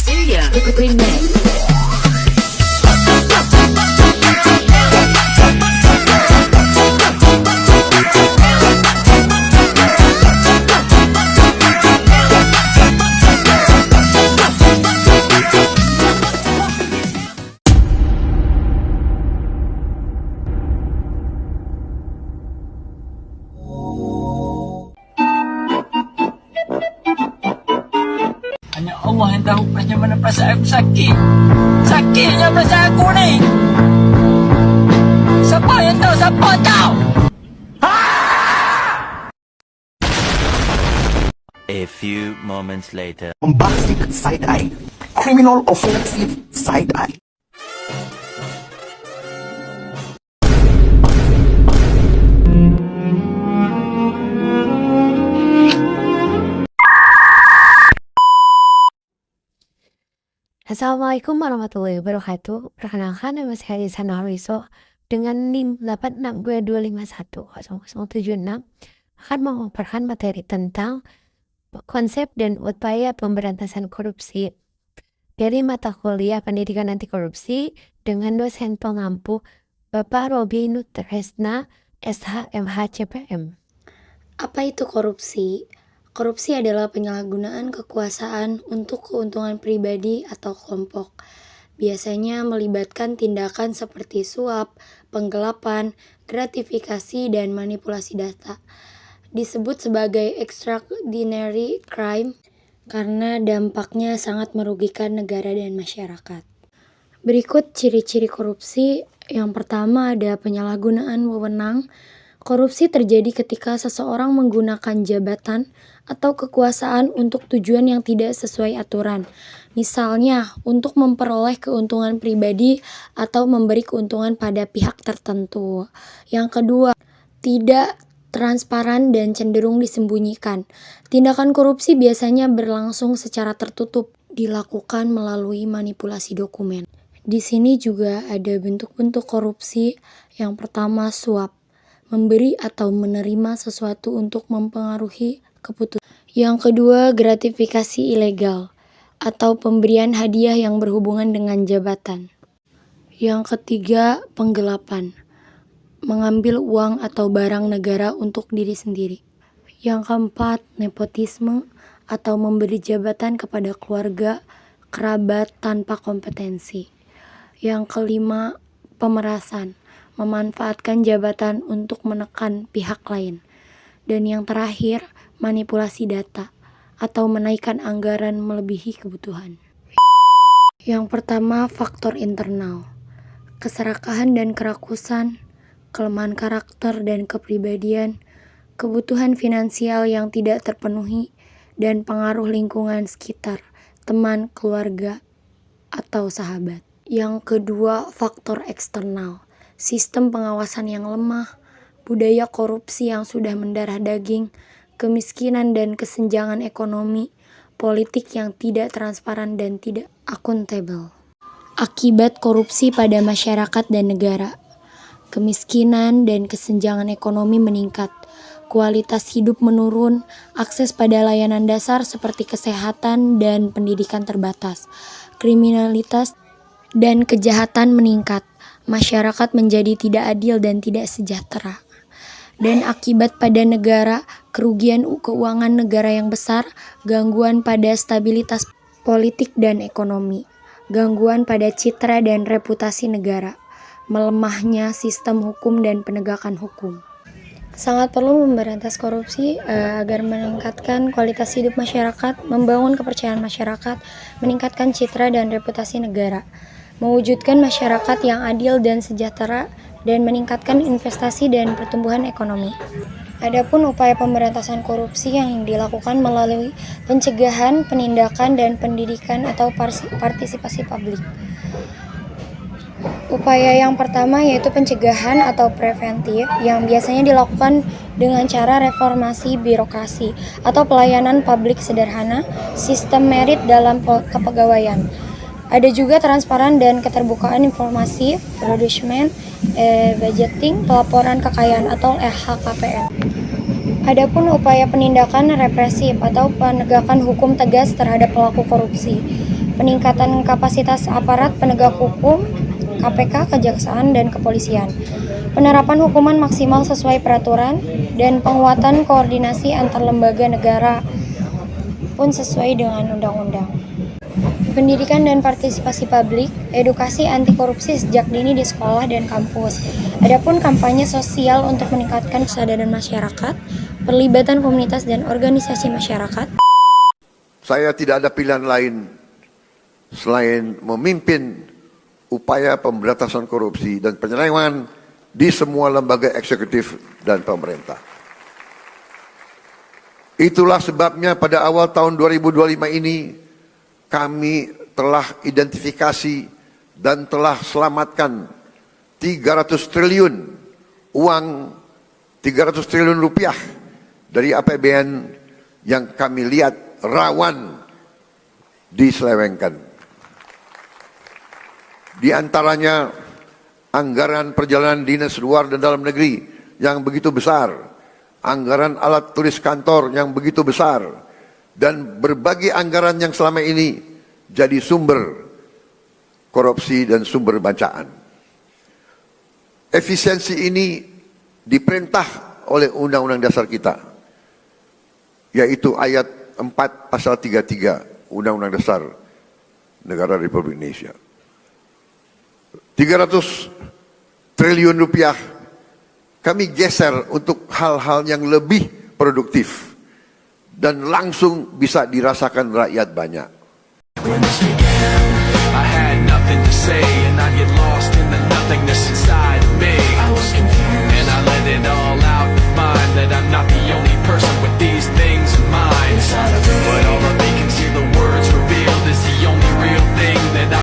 Iya, remix. Hanya Allah yang tahu macam mana perasaan aku sakit. Sakitnya perasaan aku ni. Siapa yang tahu? Siapa tahu? A few moments later. Bombastic side-eye. Criminal offensive side-eye. Assalamualaikum warahmatullahi wabarakatuh. Perkenalkan, nama saya Sana Riso dengan NIM 862510076 akan memaparkan materi tentang konsep dan upaya pemberantasan korupsi dari mata kuliah pendidikan anti korupsi dengan dosen pengampu Bapak Robi Nutresna SHMH CPM. Apa itu korupsi? Korupsi adalah penyalahgunaan kekuasaan untuk keuntungan pribadi atau kelompok. Biasanya melibatkan tindakan seperti suap, penggelapan, gratifikasi, dan manipulasi data. Disebut sebagai extraordinary crime karena dampaknya sangat merugikan negara dan masyarakat. Berikut ciri-ciri korupsi. Yang pertama ada penyalahgunaan wewenang. Korupsi terjadi ketika seseorang menggunakan jabatan atau kekuasaan untuk tujuan yang tidak sesuai aturan. Misalnya, untuk memperoleh keuntungan pribadi atau memberi keuntungan pada pihak tertentu. Yang kedua, tidak transparan dan cenderung disembunyikan. Tindakan korupsi biasanya berlangsung secara tertutup, dilakukan melalui manipulasi dokumen. Di sini juga ada bentuk-bentuk korupsi. Yang pertama, suap. Memberi atau menerima sesuatu untuk mempengaruhi keputusan. Yang kedua, gratifikasi ilegal atau pemberian hadiah yang berhubungan dengan jabatan. Yang ketiga, penggelapan. Mengambil uang atau barang negara untuk diri sendiri. Yang keempat, nepotisme atau memberi jabatan kepada keluarga, kerabat tanpa kompetensi. Yang kelima, pemerasan. Memanfaatkan jabatan untuk menekan pihak lain. Dan yang terakhir, manipulasi data atau menaikkan anggaran melebihi kebutuhan. Yang pertama, faktor internal. Keserakahan dan kerakusan, kelemahan karakter dan kepribadian, kebutuhan finansial yang tidak terpenuhi, dan pengaruh lingkungan sekitar, teman, keluarga, atau sahabat. Yang kedua, faktor eksternal. Sistem pengawasan yang lemah, budaya korupsi yang sudah mendarah daging, kemiskinan dan kesenjangan ekonomi, politik yang tidak transparan dan tidak akuntabel. Akibat korupsi pada masyarakat dan negara, kemiskinan dan kesenjangan ekonomi meningkat, kualitas hidup menurun, akses pada layanan dasar seperti kesehatan dan pendidikan terbatas, kriminalitas dan kejahatan meningkat, masyarakat menjadi tidak adil dan tidak sejahtera. Dan akibat pada negara, kerugian keuangan negara yang besar, gangguan pada stabilitas politik dan ekonomi, gangguan pada citra dan reputasi negara, melemahnya sistem hukum dan penegakan hukum. Sangat perlu memberantas korupsi agar meningkatkan kualitas hidup masyarakat, membangun kepercayaan masyarakat, meningkatkan citra dan reputasi negara, mewujudkan masyarakat yang adil dan sejahtera, dan meningkatkan investasi dan pertumbuhan ekonomi. Adapun upaya pemberantasan korupsi yang dilakukan melalui pencegahan, penindakan, dan pendidikan atau partisipasi publik. Upaya yang pertama yaitu pencegahan atau preventif yang biasanya dilakukan dengan cara reformasi birokrasi atau pelayanan publik sederhana, sistem merit dalam kepegawaian. Ada juga transparan dan keterbukaan informasi, production, budgeting, pelaporan kekayaan atau LHKPN. Adapun upaya penindakan represif atau penegakan hukum tegas terhadap pelaku korupsi. peningkatan kapasitas aparat penegak hukum, KPK, kejaksaan, dan kepolisian, penerapan hukuman maksimal sesuai peraturan, dan penguatan koordinasi antar lembaga negara pun sesuai dengan undang-undang. Pendidikan dan partisipasi publik, edukasi anti korupsi sejak dini di sekolah dan kampus. Adapun kampanye sosial untuk meningkatkan kesadaran masyarakat, perlibatan komunitas dan organisasi masyarakat. Saya tidak ada pilihan lain selain memimpin upaya pemberantasan korupsi dan penyelewengan di semua lembaga eksekutif dan pemerintah. Itulah sebabnya pada awal tahun 2025 ini kami telah identifikasi dan telah selamatkan 300 triliun uang, 300 triliun rupiah dari APBN yang kami lihat rawan diselewengkan. Di antaranya anggaran perjalanan dinas luar dan dalam negeri yang begitu besar, anggaran alat tulis kantor yang begitu besar, dan berbagai anggaran yang selama ini jadi sumber korupsi dan sumber bacaan. Efisiensi ini diperintah oleh Undang-Undang Dasar kita, yaitu ayat 4 pasal 33 Undang-Undang Dasar Negara Republik Indonesia. 300 triliun rupiah kami geser untuk hal-hal yang lebih produktif dan langsung bisa dirasakan rakyat banyak.